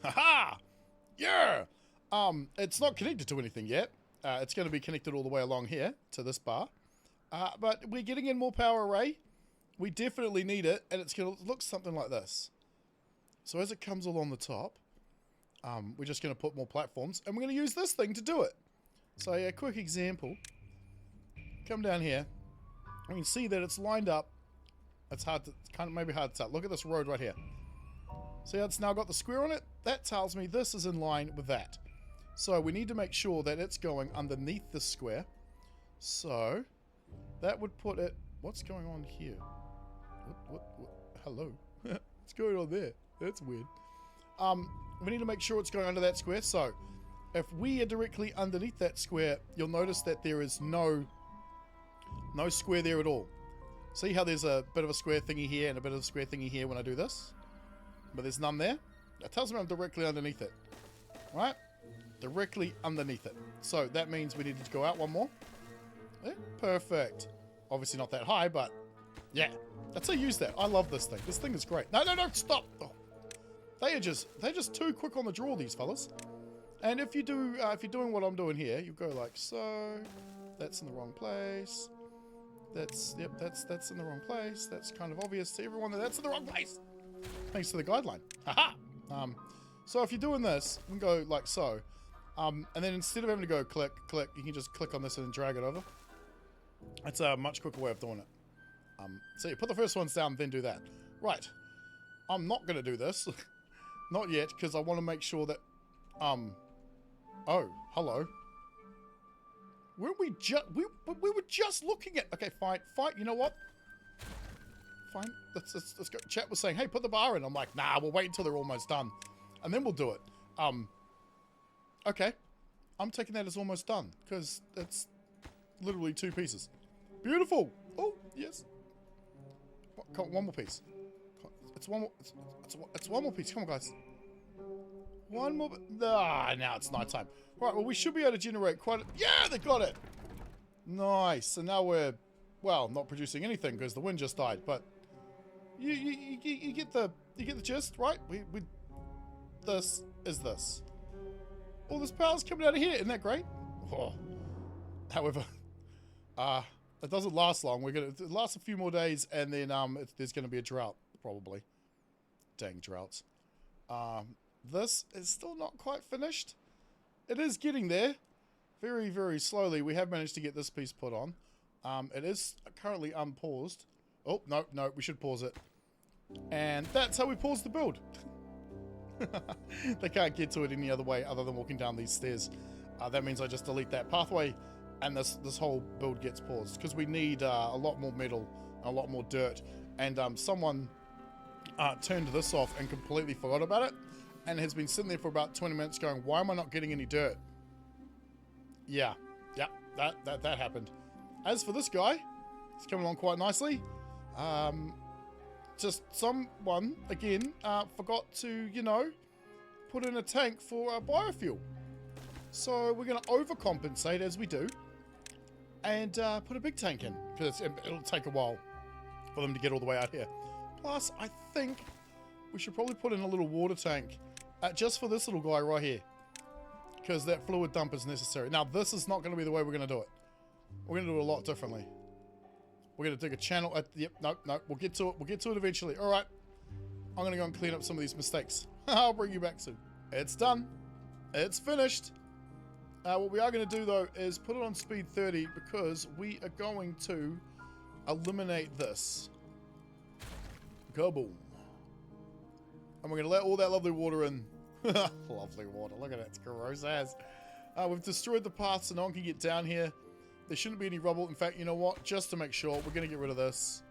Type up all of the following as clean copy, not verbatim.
Haha! Yeah! It's not connected to anything yet. It's going to be connected all the way along here to this bar. But we're getting in more power array. We definitely need it, and it's going to look something like this. So as it comes along the top, we're just going to put more platforms, and we're going to use this thing to do it. So a quick example. Come down here. We can see that it's lined up. It's hard to, maybe hard to tell. Look at this road right here. See how it's now got the square on it? That tells me this is in line with that. So we need to make sure that it's going underneath the square. So that would put it... What's going on here? What? Hello? What's going on there? That's weird. We need to make sure it's going under that square. So if we are directly underneath that square, you'll notice that there is no square there at all. See how there's a bit of a square thingy here and a bit of a square thingy here when I do this? But there's none there. That tells me I'm directly underneath it. Right? Directly underneath it. So that means we need to go out one more. Yeah, perfect. Obviously not that high, but yeah. That's how I use that. I love this thing. This thing is great. No, stop. Oh. They're just too quick on the draw, these fellas. And if you do, if you're doing what I'm doing here, you go like so. That's in the wrong place. That's in the wrong place. That's kind of obvious to everyone that that's in the wrong place. Thanks to the guideline. Haha! So if you're doing this, you can go like so. And then instead of having to go click, you can just click on this and drag it over. That's a much quicker way of doing it. So you put the first ones down, then do that. Right. I'm not going to do this. Not yet, because I want to make sure that... Oh, hello. Weren't we just... We were just looking at... Okay, fine. You know what? Fine. Let's go. Chat was saying, hey, put the bar in. I'm like, nah, we'll wait until they're almost done. And then we'll do it. Okay. I'm taking that as almost done. Because it's literally 2 pieces. Beautiful. Oh, yes. Come on, one more piece. It's one more. It's one more piece. Come on, guys. One more. Ah, now it's nighttime. Right. Well, we should be able to generate quite. Yeah, they got it. Nice. So now we're, well, not producing anything because the wind just died. But you get the gist, right? This is this. All this power's coming out of here. Isn't that great? Oh. However, it doesn't last long. It lasts a few more days, and then there's going to be a drought, probably. Dang droughts. This is still not quite finished. It is getting there, very, very slowly. We have managed to get this piece put on. It is currently unpaused. Oh no, we should pause it. And that's how we pause the build. They can't get to it any other way other than walking down these stairs. That means I just delete that pathway. And this whole build gets paused because we need a lot more metal, and a lot more dirt, and someone turned this off and completely forgot about it, and has been sitting there for about 20 minutes going, "Why am I not getting any dirt?" Yeah, that happened. As for this guy, it's coming along quite nicely. Just someone again forgot to put in a tank for biofuel, so we're going to overcompensate as we do. And put a big tank in, because it'll take a while for them to get all the way out here. Plus, I think we should probably put in a little water tank just for this little guy right here, because that fluid dump is necessary. Now, this is not going to be the way we're going to do it. We're going to do it a lot differently. We're going to dig a channel. Yep, no, we'll get to it. We'll get to it eventually. All right, I'm going to go and clean up some of these mistakes. I'll bring you back soon. It's done. It's finished. What we are going to do, though, is put it on speed 30 because we are going to eliminate this. Kaboom. And we're going to let all that lovely water in. Lovely water. Look at it. It's gross as. We've destroyed the path so no one can get down here. There shouldn't be any rubble. In fact, you know what? Just to make sure, we're going to get rid of this.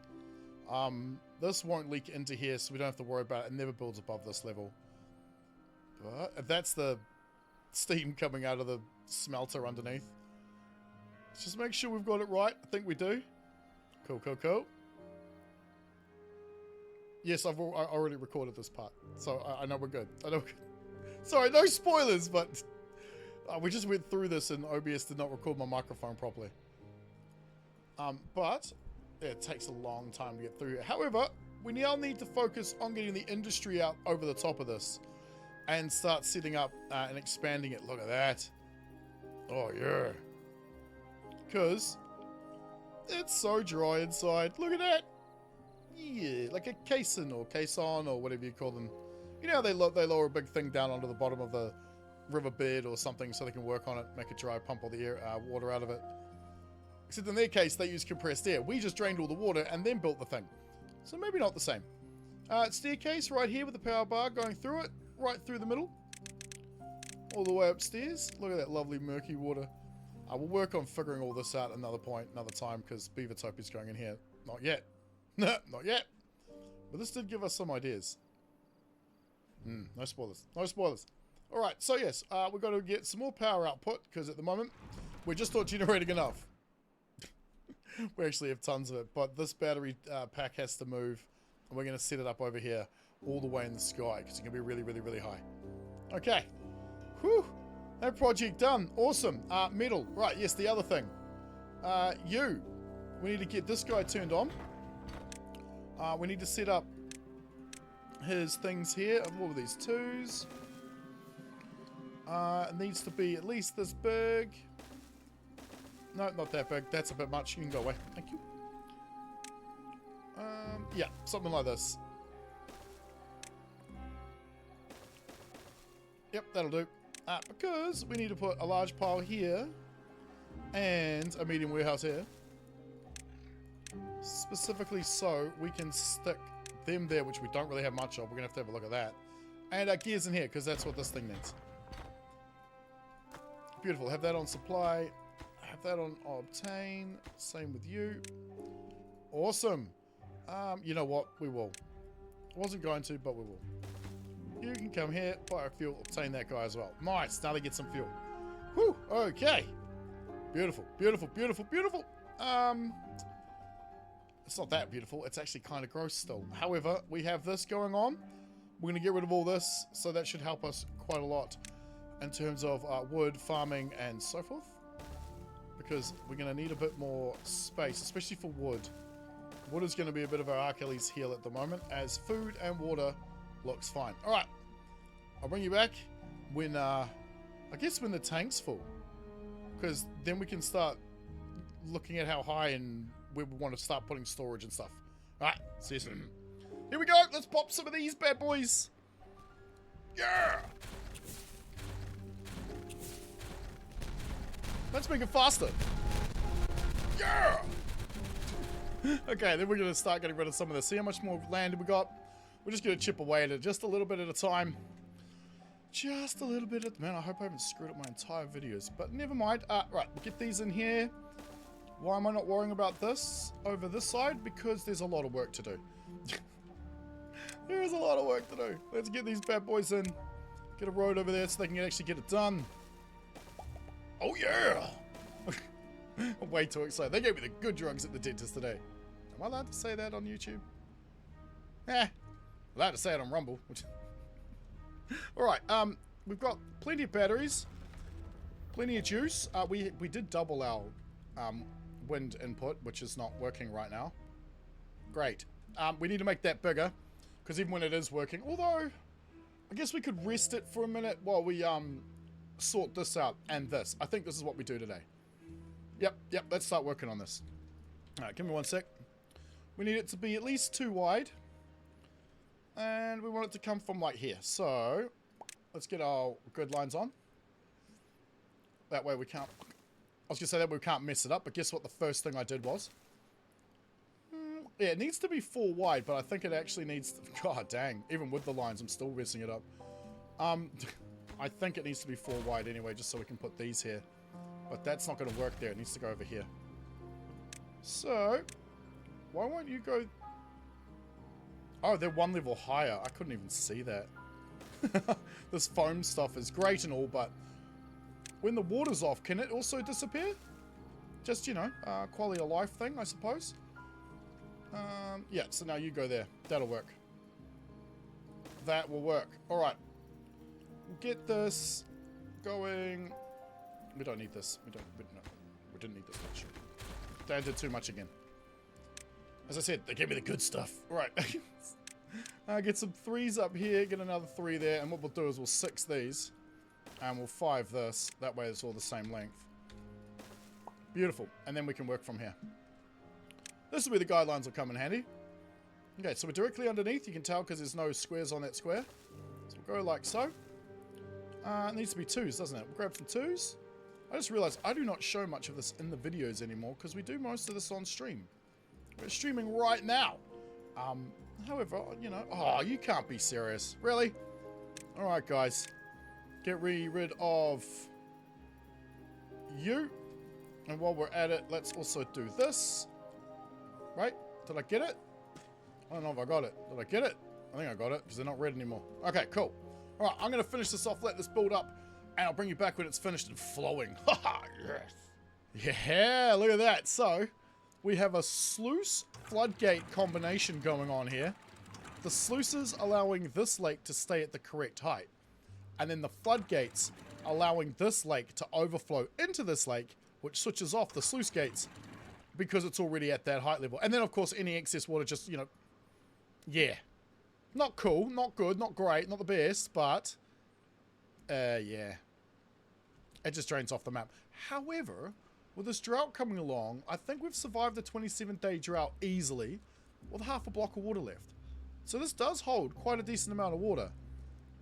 This won't leak into here, so we don't have to worry about it. It never builds above this level. But if that's the steam coming out of the smelter underneath. Let's just make sure we've got it right. I think we do. Cool. Yes, I already recorded this part, so I know we're good. Sorry, no spoilers, but we just went through this and OBS did not record my microphone properly. But it takes a long time to get through here. However, we now need to focus on getting the industry out over the top of this. and start setting up and expanding it. Look at that. Oh, yeah. Because it's so dry inside. Look at that. Yeah, like a caisson or caisson or whatever you call them. You know how they lower a big thing down onto the bottom of the riverbed or something so they can work on it, make it dry, pump all the air, water out of it. Except in their case, they use compressed air. We just drained all the water and then built the thing. So maybe not the same. Staircase right here with the power bar going through it, right through the middle. All the way upstairs. Look at that lovely murky water. We'll work on figuring all this out another point, another time, because Beavertopia's going in here. Not yet. Not yet. But this did give us some ideas. No spoilers. No spoilers. Alright, so yes, we've got to get some more power output, because at the moment, we're just not generating enough. We actually have tons of it, but this battery pack has to move, and we're going to set it up over here, all the way in the sky, because it's going to be really, really, really high. Okay. Whew. That project done. Awesome. Metal. Right, yes, the other thing. We need to get this guy turned on. We need to set up his things here. What were these? Twos. It needs to be at least this big. No, not that big. That's a bit much. You can go away. Thank you. Yeah, something like this. Yep, that'll do. Because we need to put a large pile here and a medium warehouse here. Specifically so we can stick them there, which we don't really have much of. We're going to have a look at that. And our gears in here, because that's what this thing needs. Beautiful. Have that on supply. Have that on obtain. Same with you. Awesome. You know what? We will. Wasn't going to, but we will. You can come here, buy a fuel, obtain that guy as well. Nice. Now to get some fuel. Whew. Okay. Beautiful. Beautiful. Beautiful. Beautiful. It's not that beautiful. It's actually kind of gross still. However, we have this going on. We're going to get rid of all this, so that should help us quite a lot in terms of wood, farming, and so forth. Because we're going to need a bit more space, especially for wood. Wood is going to be a bit of our Achilles heel at the moment, as food and water looks fine. Alright, I'll bring you back when, I guess when the tank's full. Because then we can start looking at how high and where we want to start putting storage and stuff. Alright, see you soon. Here we go, let's pop some of these bad boys. Yeah! Let's make it faster. Yeah! Okay, then we're going to start getting rid of some of this. See how much more land we got? We're just going to chip away at it just a little bit at a time. Just a little bit at... Man, I hope I haven't screwed up my entire videos. But never mind. Right, we'll get these in here. Why am I not worrying about this over this side? Because there's a lot of work to do. There is a lot of work to do. Let's get these bad boys in. Get a road over there so they can actually get it done. Oh, yeah! I'm way too excited. They gave me the good drugs at the dentist today. Am I allowed to say that on YouTube? Allowed to say it on Rumble. Alright, we've got plenty of batteries. Plenty of juice. We did double our wind input, which is not working right now. Great. We need to make that bigger, because even when it is working, although I guess we could rest it for a minute while we sort this out and this. I think this is what we do today. Yep, let's start working on this. Alright, give me one sec. We need it to be at least 2 wide. And we want it to come from like here. So, let's get our grid lines on. That way we can't... I was going to say that we can't mess it up, but guess what the first thing I did was? Yeah, it needs to be 4 wide, but I think it actually needs to... God dang, even with the lines, I'm still messing it up. I think it needs to be 4 wide anyway, just so we can put these here. But that's not going to work there. It needs to go over here. So, why won't you go... Oh, they're 1 level higher. I couldn't even see that. This foam stuff is great and all, but when the water's off, can it also disappear? Just, you know, quality of life thing, I suppose. Yeah, so now you go there. That'll work. That will work. Alright. We'll get this going... We don't need this. We didn't need this much. They did too much again. As I said, they gave me the good stuff. Right. Get some 3s up here, get another 3 there, and what we'll do is we'll 6 these, and we'll 5 this. That way it's all the same length. Beautiful. And then we can work from here. This is where the guidelines will come in handy. Okay, so we're directly underneath. You can tell because there's no squares on that square. So we'll go like so. It needs to be 2s, doesn't it? We'll grab some 2s. I just realized I do not show much of this in the videos anymore because we do most of this on stream. We're streaming right now. However, you know... Oh, you can't be serious. Really? Alright, guys. Get rid of you. And while we're at it, let's also do this. Right? Did I get it? I don't know if I got it. Did I get it? I think I got it because they're not red anymore. Okay, cool. Alright, I'm going to finish this off, let this build up, and I'll bring you back when it's finished and flowing. Haha, yes. Yeah, look at that. So, we have a sluice floodgate combination going on here. The sluices allowing this lake to stay at the correct height. And then the floodgates allowing this lake to overflow into this lake, which switches off the sluice gates because it's already at that height level. And then, of course, any excess water just, you know, yeah. Not cool, not good, not great, not the best, but, yeah. It just drains off the map. However, with this drought coming along, I think we've survived the 27-day drought easily with half a block of water left. So this does hold quite a decent amount of water.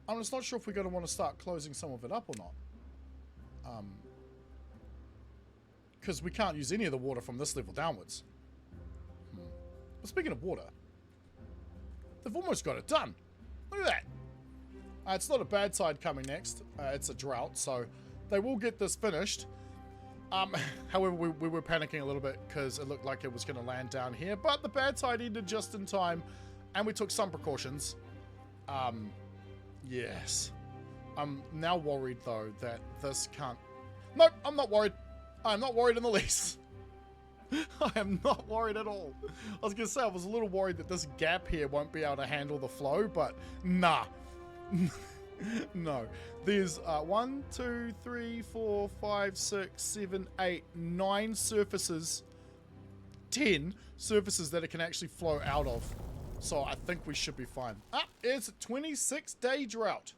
I'm just not sure if we're going to want to start closing some of it up or not. Because we can't use any of the water from this level downwards. But speaking of water, they've almost got it done. Look at that. It's not a bad side coming next. It's a drought, so they will get this finished. However, we were panicking a little bit because it looked like it was going to land down here. But the bad side ended just in time, and we took some precautions. Yes. I'm now worried, though, that this can't... Nope, I'm not worried. I'm not worried in the least. I am not worried at all. I was going to say, I was a little worried that this gap here won't be able to handle the flow, but nah. No. There's 1, 2, 3, 4, 5, 6, 7, 8, 9 surfaces. 10 surfaces that it can actually flow out of. So I think we should be fine. It's a 26-day drought.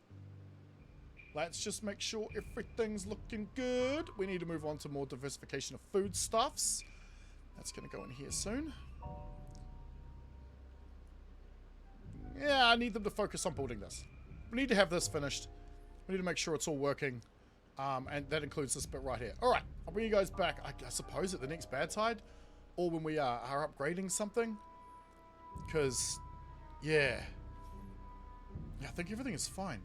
Let's just make sure everything's looking good. We need to move on to more diversification of foodstuffs. That's going to go in here soon. Yeah, I need them to focus on building this. We need to have this finished. We need to make sure it's all working. And that includes this bit right here. Alright, I'll bring you guys back, I suppose, at the next bad side. Or when we are upgrading something. Because, yeah. I think everything is fine.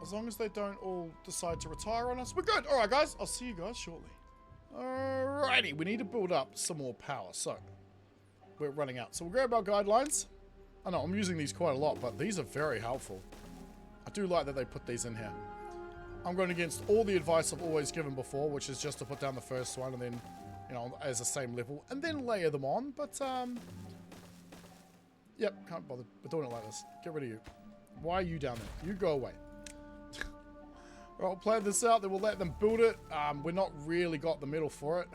As long as they don't all decide to retire on us, we're good. Alright, guys. I'll see you guys shortly. Alrighty. We need to build up some more power. So, we're running out. So, we'll grab our guidelines. I know, I'm using these quite a lot, but these are very helpful. I do like that they put these in here. I'm going against all the advice I've always given before, which is just to put down the first one and then, you know, as the same level, and then layer them on. But, yep, can't bother. We're doing it like this. Get rid of you. Why are you down there? You go away. Right, we'll plan this out, then we'll let them build it. We're not really got the metal for it.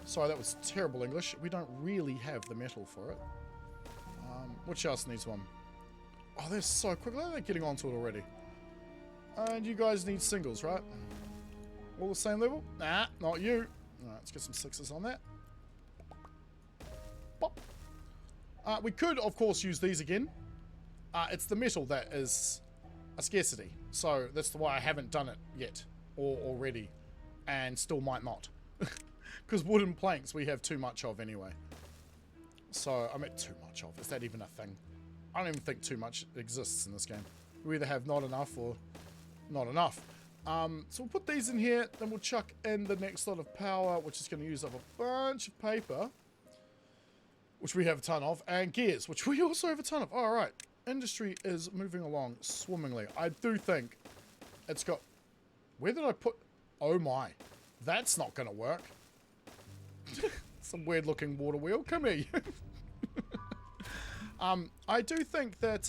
Sorry, that was terrible English. We don't really have the metal for it. Which else needs one? Oh, they're so quick. Look at that, getting onto it already. And you guys need singles, right? All the same level? Nah, not you. Alright, let's get some 6s on that. Pop. We could, of course, use these again. It's the metal that is a scarcity. So that's why I haven't done it yet. Or already. And still might not. Because wooden planks we have too much of anyway. So, I mean, too much of. Is that even a thing? I don't even think too much exists in this game. We either have not enough or not enough. So we'll put these in here. Then we'll chuck in the next lot of power, which is going to use up a bunch of paper. Which we have a ton of. And gears, which we also have a ton of. Alright. Industry is moving along swimmingly. I do think it's got... Where did I put... Oh my. That's not going to work. Some weird looking water wheel. Come here, you. I do think that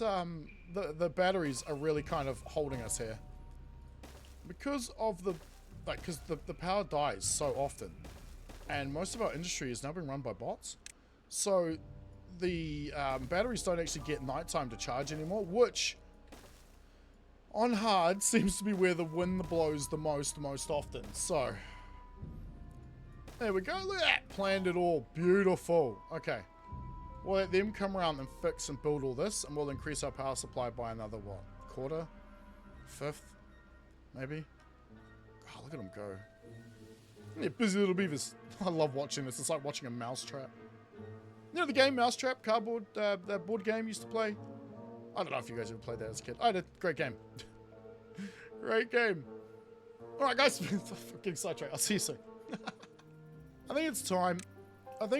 the batteries are really kind of holding us here. Because of the... Like, because the power dies so often. And most of our industry is now being run by bots. So the batteries don't actually get nighttime to charge anymore, which on hard seems to be where the wind blows the most often. So there we go. Look at that. Planned it all. Beautiful. Okay. We'll let them come around and fix and build all this, and we'll increase our power supply by another, what, quarter? Fifth? Maybe? Oh, look at them go. Yeah, busy little beavers. I love watching this. It's like watching a mousetrap. You know the game Mousetrap? Cardboard, that board game used to play? I don't know if you guys ever played that as a kid. I did. Great game. Great game. Alright, guys. I'm getting sidetracked. I'll see you soon. I think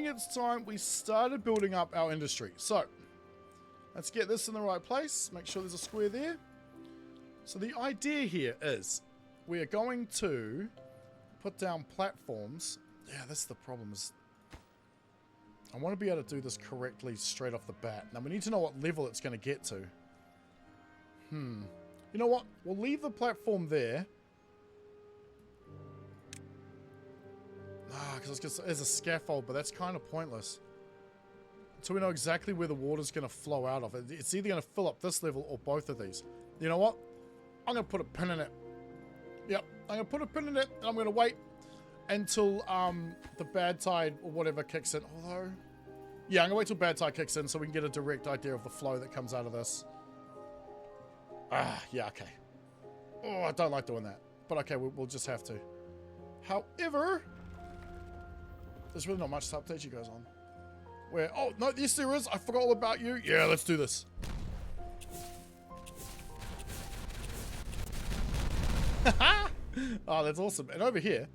it's time we started building up our industry. So, let's get this in the right place. Make sure there's a square there. So the idea here is we are going to put down platforms. Yeah, that's the problem is I want to be able to do this correctly straight off the bat. Now we need to know what level it's going to get to. You know what? We'll leave the platform there. Because there's a scaffold, but that's kind of pointless. Until we know exactly where the water's going to flow out of. It's either going to fill up this level or both of these. You know what? I'm going to put a pin in it. Yep, I'm going to put a pin in it, and I'm going to wait until the bad tide or whatever kicks in. Although, yeah, I'm going to wait till bad tide kicks in so we can get a direct idea of the flow that comes out of this. Yeah, okay. Oh, I don't like doing that. But okay, we'll just have to. However, there's really not much to update you guys on. Where, oh, no, yes there is. I forgot all about you. Yeah, let's do this. Oh, that's awesome. And over here,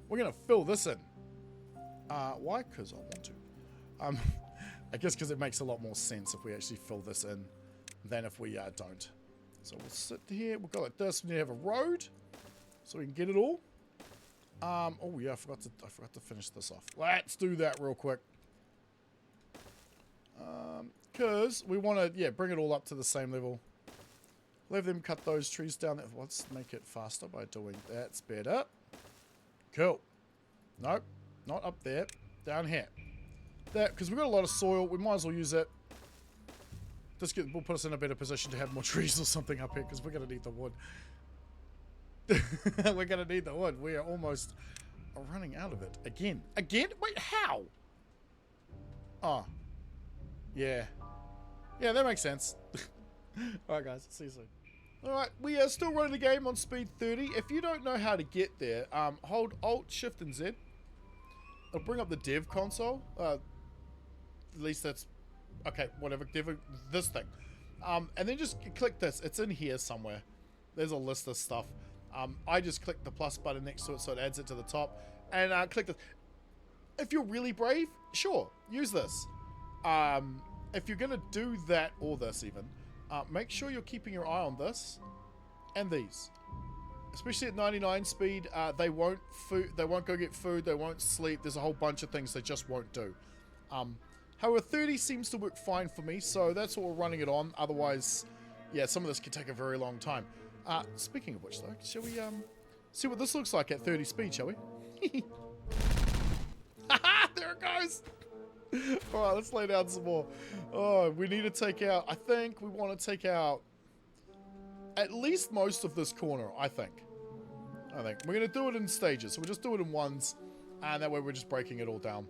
we're going to fill this in. Why? Because I want to. I guess because it makes a lot more sense if we actually fill this in than if we don't. So we'll sit here. We'll go like this. We need to have a road so we can get it all. Oh yeah, I forgot to finish this off. Let's do that real quick. Because we want to, yeah, bring it all up to the same level. Let them cut those trees down. Let's make it faster by doing that's better. Cool. Nope, not up there. Down here. That, because we've got a lot of soil. We might as well use it. We'll put us in a better position to have more trees or something up here because we're going to need the wood. We're going to need the wood. We are almost running out of it. Again. Again? Wait, how? Oh. Yeah. Yeah, that makes sense. Alright guys, see you soon. Alright, we are still running the game on speed 30. If you don't know how to get there, hold Alt, Shift, and Z. It'll bring up the dev console. At least that's... Okay, whatever. This thing. And then just click this. It's in here somewhere. There's a list of stuff. I just click the plus button next to it so it adds it to the top. And click this. If you're really brave, sure, use this. If you're going to do that or this even, make sure you're keeping your eye on this and these. Especially at 99 speed, they won't go get food, they won't sleep. There's a whole bunch of things they just won't do. However, 30 seems to work fine for me, so that's what we're running it on. Otherwise, yeah, some of this could take a very long time. Speaking of which, though, shall we see what this looks like at 30 speed, shall we? Haha, there it goes! Alright, let's lay down some more. Oh, we need to take out, I think we want to take out at least most of this corner, I think. We're going to do it in stages, so we'll just do it in ones, and that way we're just breaking it all down.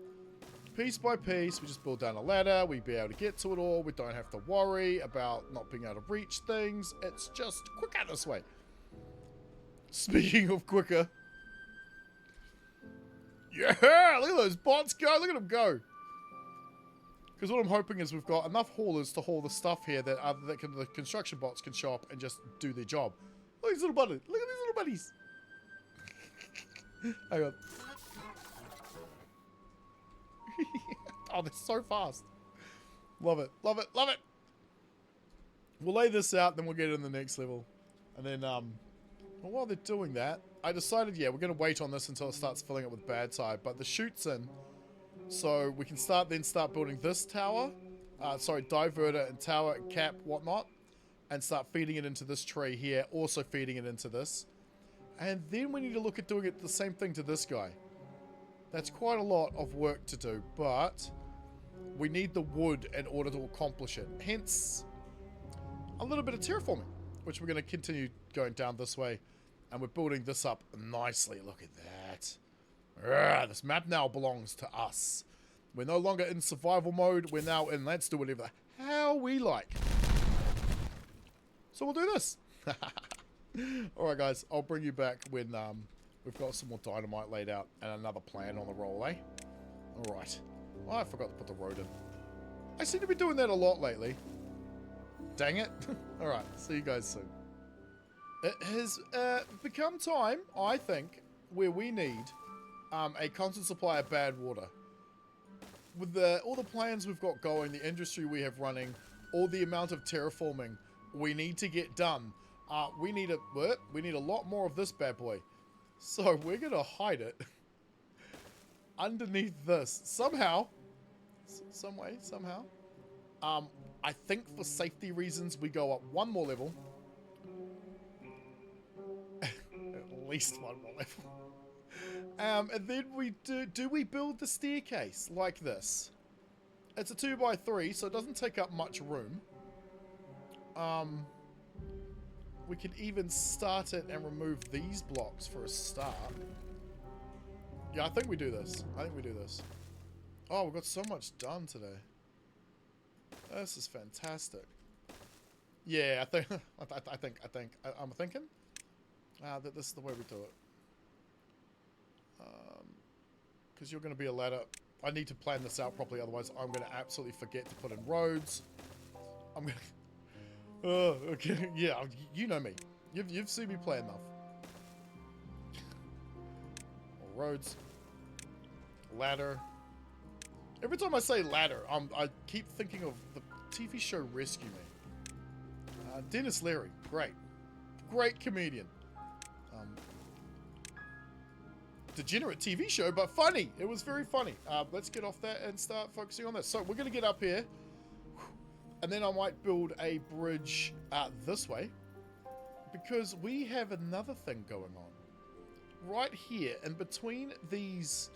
Piece by piece, we just build down a ladder, we be able to get to it all, we don't have to worry about not being able to reach things, it's just quicker this way. Speaking of quicker. Yeah, look at those bots go, look at them go. Because what I'm hoping is we've got enough haulers to haul the stuff here that the construction bots can show up and just do their job. Look at these little buddies, look at these little buddies. Hang on. Oh, they're so fast. Love it, love it, love it. We'll lay this out, then we'll get it in the next level. And then, well, while they're doing that, I decided, yeah, we're going to wait on this until it starts filling up with bad tide. But the chute's in, so we can start building this tower. Diverter and tower and cap, whatnot. And start feeding it into this tree here. Also feeding it into this. And then we need to look at doing it the same thing to this guy. That's quite a lot of work to do, but we need the wood in order to accomplish it. Hence, a little bit of terraforming, which we're going to continue going down this way. And we're building this up nicely. Look at that. Urgh, this map now belongs to us. We're no longer in survival mode. We're now in let's do whatever the hell we like. So we'll do this. Alright guys, I'll bring you back when we've got some more dynamite laid out and another plan on the roll, eh? Alright. Oh, I forgot to put the road in. I seem to be doing that a lot lately. Dang it. Alright, see you guys soon. It has become time, I think, where we need a constant supply of bad water. With all the plans we've got going, the industry we have running, all the amount of terraforming we need to get done, we need a lot more of this bad boy. So we're going to hide it underneath this. Somehow, some way, somehow. I think for safety reasons, we go up one more level. At least one more level. And then we do we build the staircase like this? It's a 2x3, so it doesn't take up much room. We can even start it and remove these blocks for a start. Yeah, I think we do this. Oh, we've got so much done today. This is fantastic. Yeah, I'm thinking that this is the way we do it. Because you're going to be a ladder. I need to plan this out properly, otherwise I'm going to absolutely forget to put in roads. I'm going to... okay, yeah, you know me. You've seen me play enough. Roads. Ladder. Every time I say ladder, I keep thinking of the TV show Rescue Me. Dennis Leary, great. Great comedian. Degenerate TV show, but funny. It was very funny. Let's get off that and start focusing on this. So we're going to get up here. And then I might build a bridge this way. Because we have another thing going on. Right here, in between these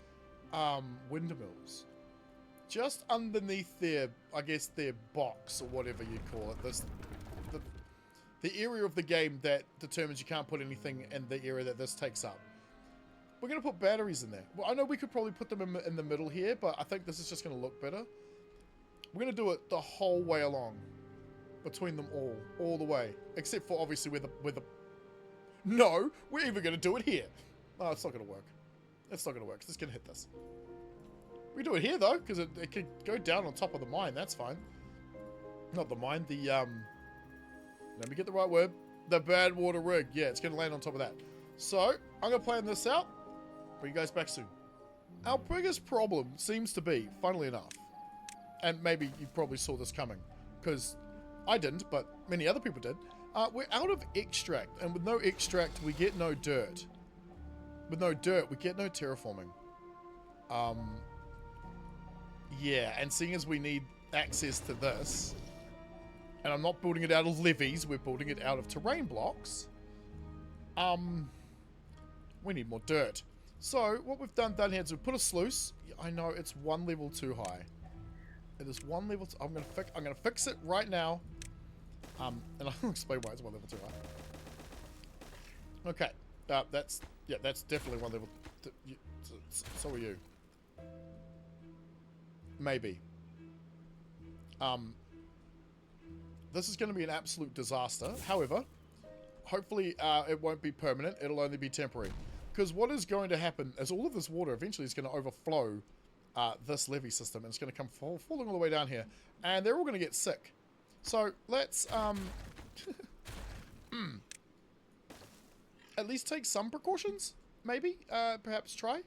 windmills. Just underneath their, I guess, their box, or whatever you call it. The area of the game that determines you can't put anything in the area that this takes up. We're going to put batteries in there. Well, I know we could probably put them in the middle here, but I think this is just going to look better. We're going to do it the whole way along. Between them all the way. Except for, obviously, where the... No! We're even going to do it here. No, it's not going to work. It's not going to work. It's just going to hit this. We do it here, though, because it could go down on top of the mine. That's fine. Not the mine, the, let me get the right word. The bad water rig. Yeah, it's going to land on top of that. So, I'm going to plan this out. Bring you guys back soon. Our biggest problem seems to be, funnily enough, and maybe you probably saw this coming, because I didn't, but many other people did. We're out of extract, and with no extract, we get no dirt. With no dirt, we get no terraforming. Yeah, and seeing as we need access to this, and I'm not building it out of levees, we're building it out of terrain blocks, we need more dirt. So, what we've done here is we've put a sluice. I know, it's one level too high. It is one level too... I'm gonna fix it right now. And I'll explain why it's one level too high. Okay. That's definitely one level... So are you. Maybe. This is going to be an absolute disaster. However, hopefully it won't be permanent. It'll only be temporary. Because what is going to happen is all of this water eventually is going to overflow this levee system. And it's going to come falling all the way down here. And they're all going to get sick. So let's at least take some precautions. Maybe. Perhaps try.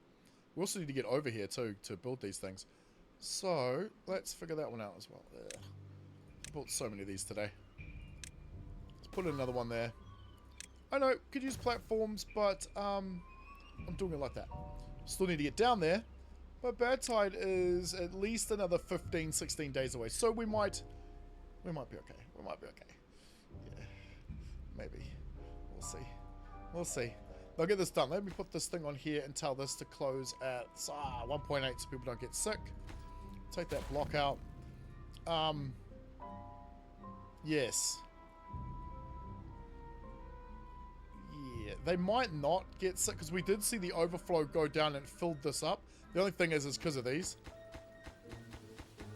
We also need to get over here too to build these things. So let's figure that one out as well. Ugh. I built so many of these today. Let's put another one there. I know, could use platforms, but I'm doing it like that. Still need to get down there, but bad tide is at least another 15, 16 days away. So we might be okay. We might be okay. Yeah, maybe. We'll see. We'll see. I'll get this done. Let me put this thing on here and tell this to close at 1.8 so people don't get sick. Take that block out. Yes. Yeah, they might not get sick because we did see the overflow go down and filled this up. The only thing is because of these.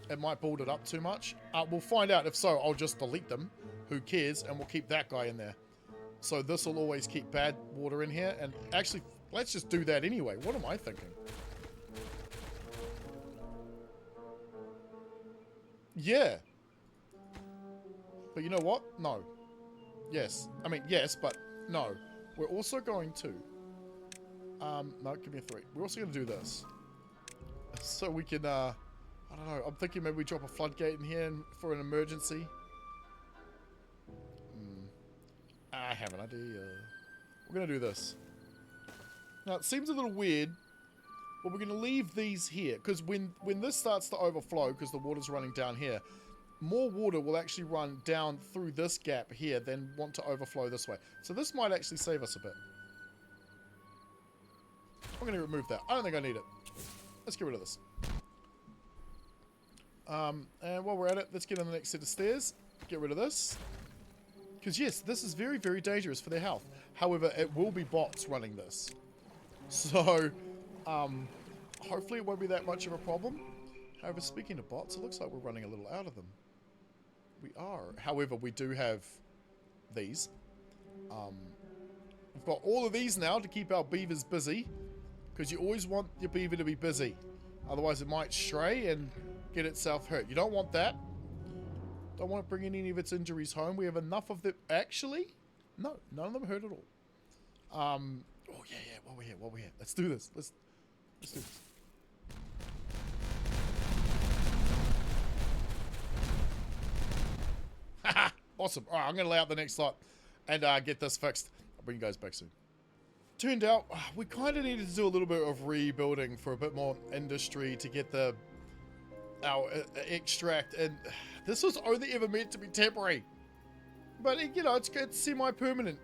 It might build it up too much. We'll find out. If so, I'll just delete them. Who cares? And we'll keep that guy in there. So this will always keep bad water in here. And actually, let's just do that anyway. What am I thinking? Yeah. But you know what? No. Yes. I mean, yes, but no. We're also going to... no, give me a 3. We're also going to do this. So we can, I don't know. I'm thinking maybe we drop a floodgate in here for an emergency. I have an idea. We're going to do this. Now, it seems a little weird, but we're going to leave these here. Because when this starts to overflow, because the water's running down here, more water will actually run down through this gap here than want to overflow this way. So this might actually save us a bit. I'm going to remove that. I don't think I need it. Let's get rid of this. And while we're at it, let's get on the next set of stairs. Get rid of this. Because yes, this is very, very dangerous for their health. However, it will be bots running this. So, hopefully it won't be that much of a problem. However, speaking of bots, it looks like we're running a little out of them. We are. However, we do have these. We've got all of these now to keep our beavers busy. Because you always want your beaver to be busy. Otherwise, it might stray and get itself hurt. You don't want that. Don't want to bring in any of its injuries home. We have enough of them. Actually, no, none of them hurt at all. Oh yeah, while we're here, let's do this. Let's do this. Haha, awesome. All right, I'm gonna lay out the next slot and get this fixed. I'll bring you guys back soon. Turned out we kind of needed to do a little bit of rebuilding for a bit more industry to get our extract, and this was only ever meant to be temporary, but you know, it's semi-permanent.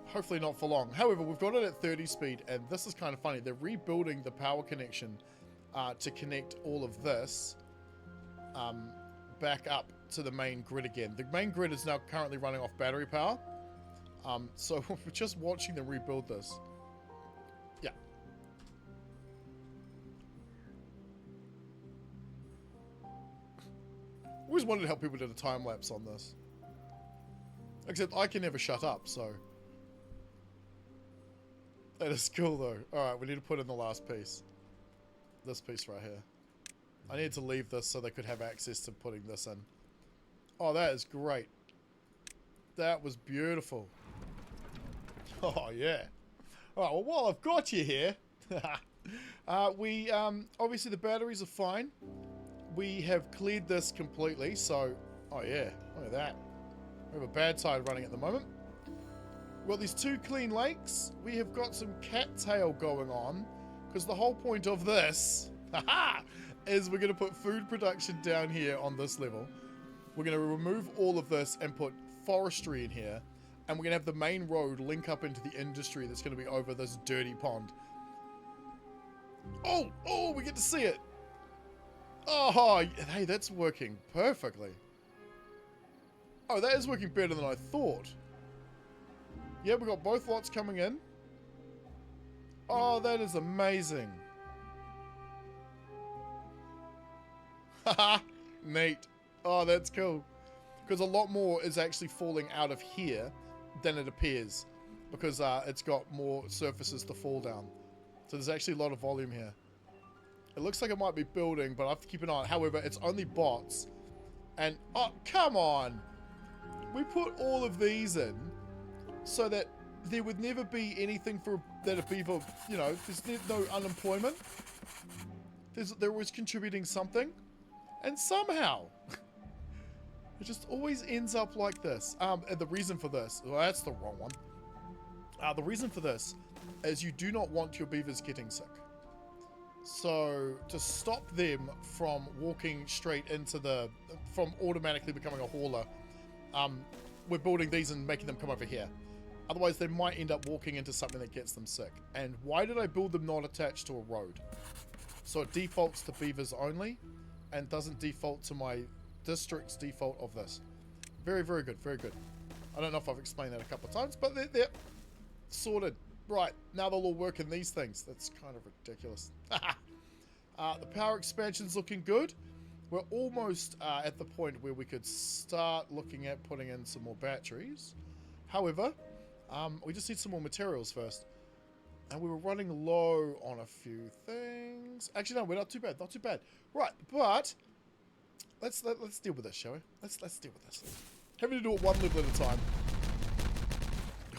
Hopefully not for long. However, we've got it at 30 speed, and this is kind of funny. They're rebuilding the power connection to connect all of this back up to the main grid again. The main grid is now currently running off battery power, so we're just watching them rebuild this. Yeah. Always wondered how people did a time lapse on this. Except I can never shut up, so that is cool though. Alright, we need to put in the last piece. This piece right here. I need to leave this so they could have access to putting this in. Oh, that is great. That was beautiful. Oh, yeah. Alright, well, while I've got you here, obviously the batteries are fine. We have cleared this completely, so, oh yeah, look at that. We have a bad tide running at the moment. We've got these 2 clean lakes. We have got some cattail going on, because the whole point of this, is we're going to put food production down here on this level. We're going to remove all of this and put forestry in here, and we're going to have the main road link up into the industry that's going to be over this dirty pond. Oh, we get to see it. Oh, hey, that's working perfectly. Oh, that is working better than I thought. Yeah, we got both lots coming in. Oh, that is amazing. Haha, neat. Oh, that's cool. Because a lot more is actually falling out of here than it appears. Because it's got more surfaces to fall down. So there's actually a lot of volume here. It looks like it might be building, but I have to keep an eye on it. However, it's only bots. And, oh, come on. We put all of these in so that there would never be anything for that a beaver, you know, there's no unemployment. They're always contributing something. And somehow, it just always ends up like this. And the reason for this, well, that's the wrong one. The reason for this is you do not want your beavers getting sick. So, to stop them from walking straight into from automatically becoming a hauler, we're building these and making them come over here. Otherwise, they might end up walking into something that gets them sick. And why did I build them not attached to a road? So it defaults to beavers only and doesn't default to my district's default of this. Very, very good. Very good. I don't know if I've explained that a couple of times, but they're sorted. Right, now they'll all work in these things. That's kind of ridiculous. The power expansion's looking good. We're almost at the point where we could start looking at putting in some more batteries. However, we just need some more materials first. And we were running low on a few things. Actually, no, we're not too bad. Not too bad. Right, but let's deal with this, shall we? Let's deal with this. Having to do it one level at a time.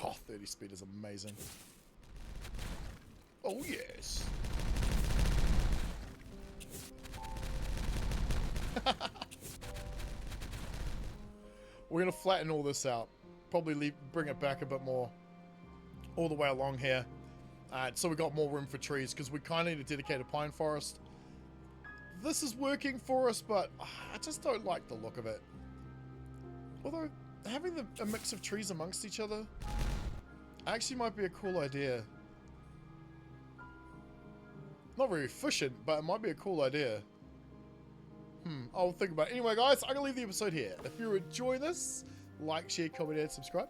Oh, 30 speed is amazing. Oh, yes. We're going to flatten all this out. Probably bring it back a bit more. All the way along here. So we got more room for trees, because we kind of need a dedicated pine forest. This is working for us, but I just don't like the look of it. Although, having a mix of trees amongst each other actually might be a cool idea. Not very efficient, but it might be a cool idea. I'll think about it. Anyway, guys, I'm going to leave the episode here. If you're enjoying this, like, share, comment, and subscribe.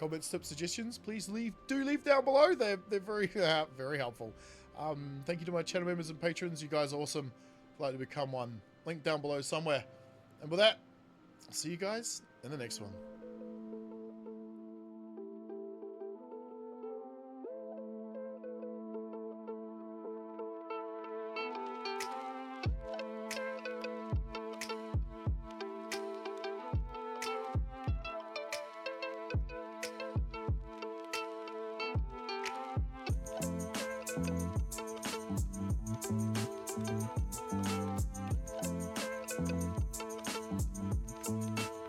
Comments, tips, suggestions, please do leave down below. They're very, very helpful. Thank you to my channel members and patrons. You guys are awesome. If you'd like to become one, link down below somewhere. And with that, I'll see you guys in the next one.